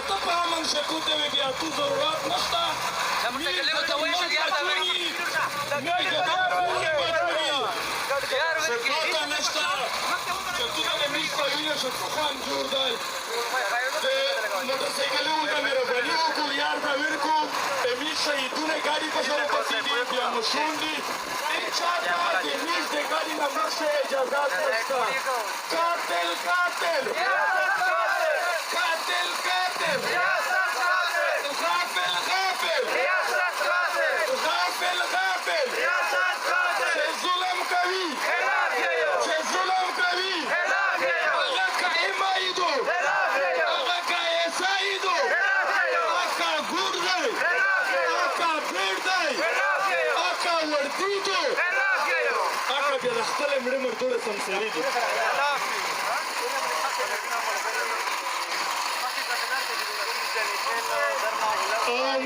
ته په امن شکوته وي بیا تو ضرورت نشته شکوته نشته شکوته د میز په وینه شکوخان جوړ دی د موټرسایکلونو ته مهرباني وکړو یار ته ویر کړو د میز شهیدونه ګاډي په سر پسې دي بیا مشهور دي هېچا ته د میز د ګاډي نه مړ شي اجازات نشته قاتل قاتل قاتل قاتل غافل غافل غافل غافل چې ظلم کوي چې ظلم کوي هغه که ایمایدو هغه که ایسایدو هغه که ګور دی هغه که پیر دی هغه که وردیدو هغه بیا د خپله مړه مردوړه سمسري دي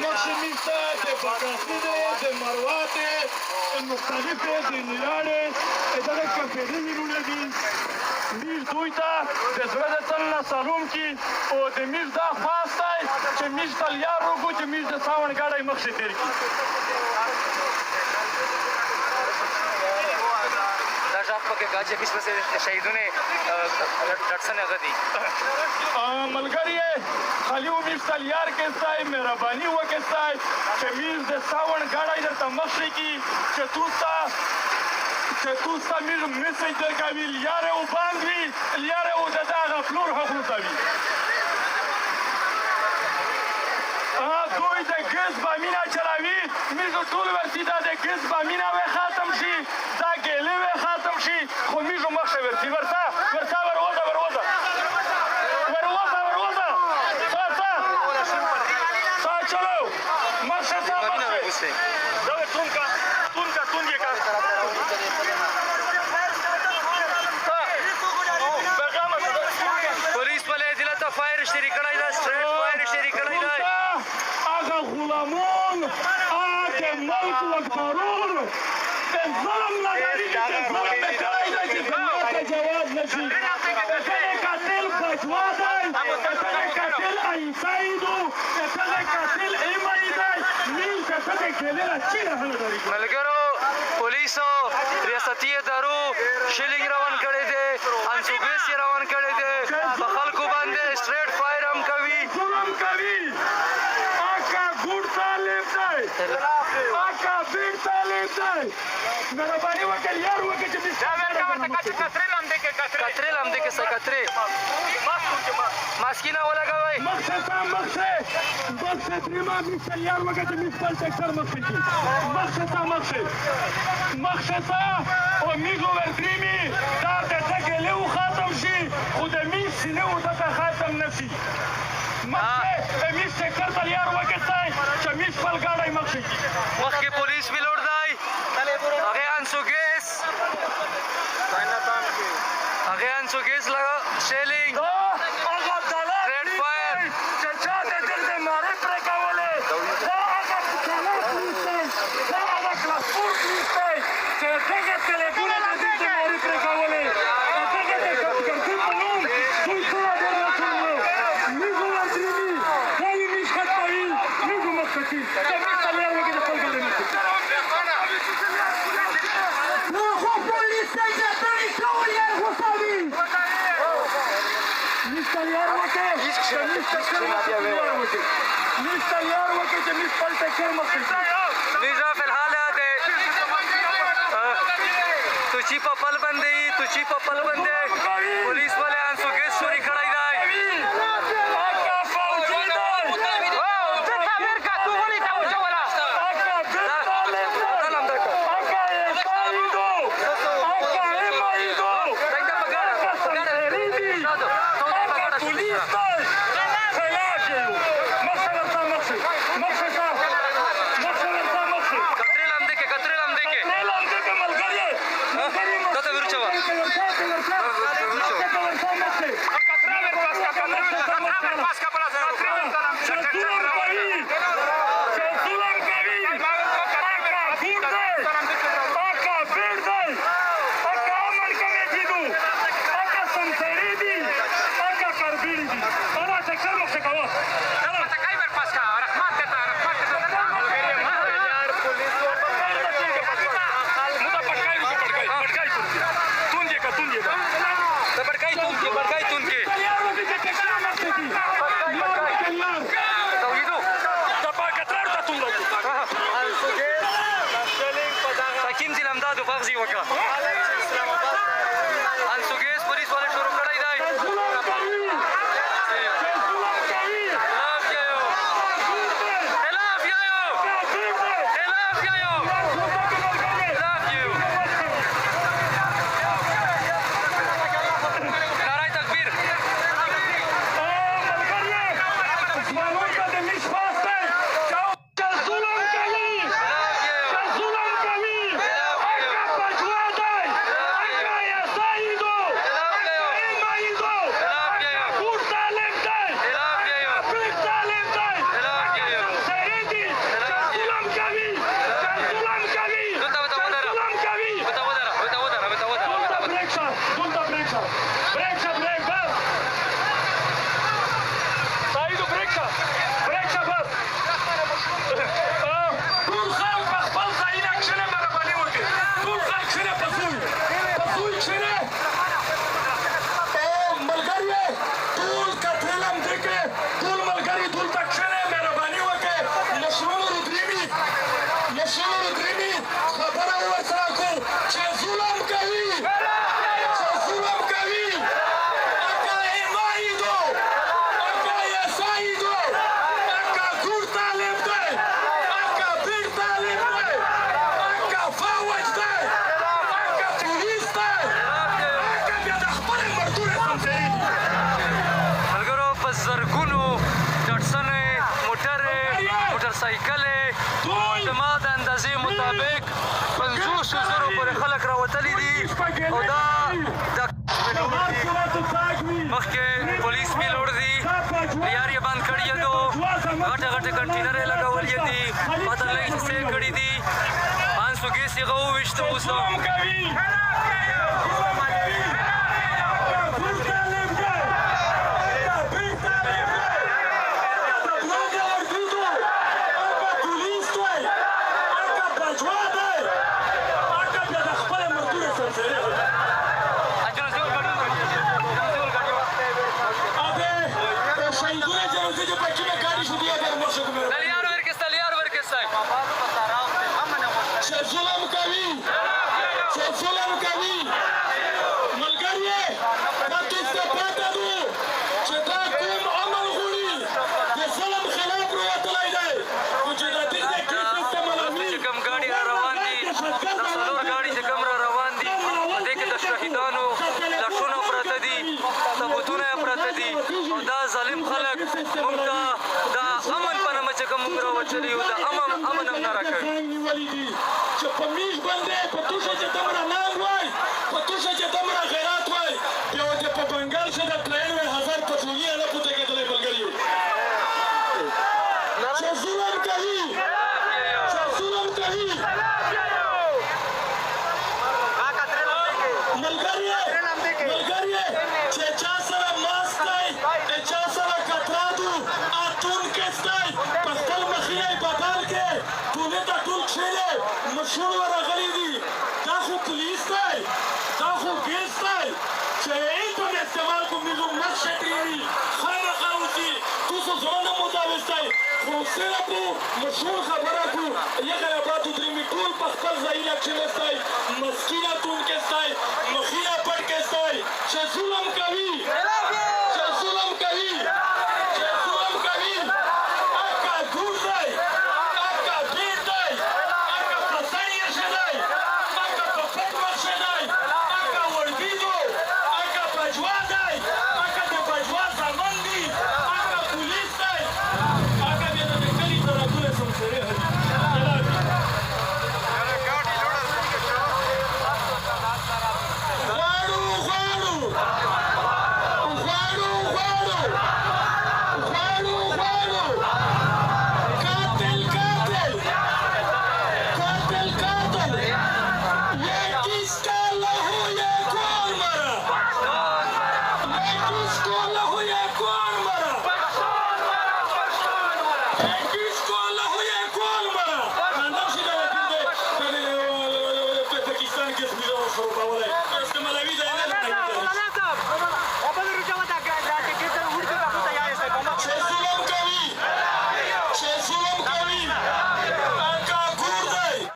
نقش میسته د بکاسي دی د مروات دی مختلف دی د نیلاړې دغه کمپیري ویرونه دي میز دوی ته د زړه د تل نه سلام کي او د میز دا خواست دی چې میز ته لیار وکړو چې میز د ساوڼ ګاډی مخکې تېر کړي پکې کاچې بیچ پسې شهیدونه ډټسن هغه دي ملګری خالي امید سلیار کې ستای مهرباني وکړئ ستای چې میز د ساوڼ ګاډی درته مخکې کړي چې تو ستا میسج درکوي لیاره او باند وي لیاره او د دغه فلور حقونو ته وي دوی د ګز بامینه چلاوي میزو ټول ورتي دا د ګز بامینه وی ختم شي دا ګیلې وی ختم شي خو میزو مخې ورتي ورته وروځه تا چلو مخې تا مخې دا تونکا یې کا پولیس والے ضلع ته فایر شری کړی دا سټریټ فایر شری کړی دا هغه غلامون هغه ملک وکړور د ظلم لګړي چې ظلم کړی دی چې ظلم ته جواب نشي دغه قاتل فتوا دی دغه قاتل ایسایدو دغه قاتل ایمایدای نیل دغه کېدل چې نه لري ملګرو پولیسو ریاستي ادارو شیلینګ روان کړی دی انسوګریس روان کړی دی په خلکو باندې سټریټ فایر هم کوي ظلم کوي آقا ګوډ طالب دی آقا بیډ طالب دی مهرباني وکړئ یار وکړئ چې کترې لامدې کې کترې ماسکینه ولګوئ مخشه تریما میسل یار وکړئ چې میس بل سیکټر مخکې کړي مخشه او میزو ورتریمي دا د ټکې لیو ختم شي خو د میز سینې و دته ختم نه شي مخکې د میز سیکټر ته یار وکړئ چې میز خپل ګاډی مخکې کړي مخکې پولیس ویلوړ دی هغې انسوګیس لګا شیلینګ سټریټ فایر چې چا د دل د مارې پرې کولې دا هغه کالا پولیس دی دا هغه کلاسپور پولیس دی چې دغه تلیفونه د دل د مارې پرې کولې دغه د ګرځي په نوم دوی څه درلودل میزو ورتري دا یې میز ختموي میزو مخکې کړي د میز تلیار وکړي د خپل ګاډي مخکې تیار وکړئ چې میز خپل ټکر مخکې کړي میزا فی الحال توچی په پل باندې پولیس والے انسوګیس چوری کړی دی Ana, se calma, se acabó. زرګونو ډټسنې موټرې موټرسایکلې زما د اندازې مطابق 500,000 پورې خلک راوتلي دي او دا مخکې پولیس پیلوړ دي لار یې بند کړي دي غټه غټه کنټینر یې لګولي دي پته لګي چې څه کړي دي پانسو ګیس یې وویشته اوس ظالم خلک موږ ته د امن په نامه چې کوم موږ راوتلي یو د امن هم نه راکوي چې په میش باندې په توشه چې دومره نام وای په توشه چې دومره غیرت وای بیا چې په بنګال کې د 93,000 پټرولي نه پوته کېدلی ملګري چې ظلم کوي ملګري چې چا سره ماسک دی چا سره کترادو اتون کېستی په خپل مخینه بدل کې ټولې ته ټول کښېنې مشهور ورغلي دي دا خو پولیس دی دا خو ګیس دی چې اینتون استعمال کو میزو مخ شکري خامخا اوسي تاسو زړه مطابق دی خو صرف مشهور خبره کو یغه باتو درې ټول په خپل ځای کې کښېنستی مسکینه تون کېستی مخینه پټ کېستی چې ظلم کوي Pakistan'ı kesmeyeceğim o soru